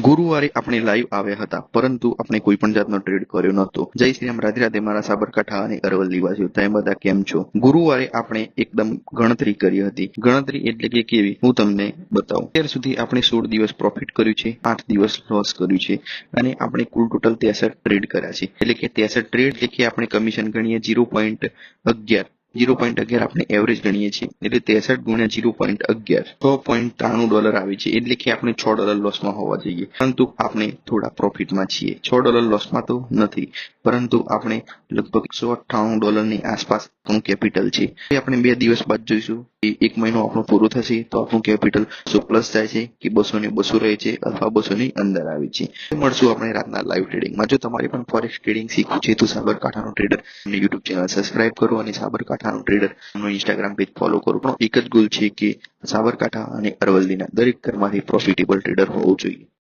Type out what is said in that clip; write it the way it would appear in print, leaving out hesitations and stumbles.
ગુરુવારે આપણે લાઈવ આવ્યા હતા, પરંતુ આપણે કોઈ પણ જાતનો ટ્રેડ કર્યો નહોતો. જય શ્રી રામ, રાધે રાધે મારા સાબરકાંઠા અને અરવલ્લી વાસીઓ. તમે બધા કેમ છો? ગુરુવારે આપણે એકદમ ગણતરી કરી હતી. ગણતરી એટલે કે કેવી, હું તમને બતાવું. અત્યાર સુધી આપણે 16 દિવસ પ્રોફિટ કર્યું છે, 8 દિવસ લોસ કર્યું છે અને આપણે કુલ ટોટલ 63 ટ્રેડ કર્યા છે. એટલે કે 63 ટ્રેડ એટલે કે આપણે કમિશન ગણીએ 0.11 આપણે એવરેજ ગણીએ છીએ. એટલે 63 ગુણ્યા 0.11 $6.93 આવે છે. એટલે કે આપણે $6 લોસમાં હોવા જોઈએ, પરંતુ આપણે થોડા પ્રોફિટમાં છીએ. $6 લોસમાં તો નથી, પરંતુ આપણે લગભગ $198 ની આસપાસ આપણું કેપિટલ છે. આપણે 2 દિવસ બાદ જોઈશું કે 1 મહિનો આપણો પૂરો થશે તો આપણું કેપિટલ શું પ્લસ જાય છે કે 200 ને 200 રહે છે અથવા 200 ની અંદર આવે છે. મળશું આપણે રાતના લાઈવ ટ્રેડિંગમાં. જો તમારે પણ ફોરેક્સ ટ્રેડિંગ શીખવું છે તો સાબરકાંઠાનો ટ્રેડર યુટ્યુબ ચેનલ સબસ્ક્રાઇબ કરો અને સાબરકાંઠાનો ટ્રેડર ઇન્સ્ટાગ્રામ પેજ ફોલો કરો. પણ એક જ ગોલ છે કે સાબરકાંઠા અને અરવલ્લીના દરેક ઘરમાંથી પ્રોફિટેબલ ટ્રેડર હોવો જોઈએ.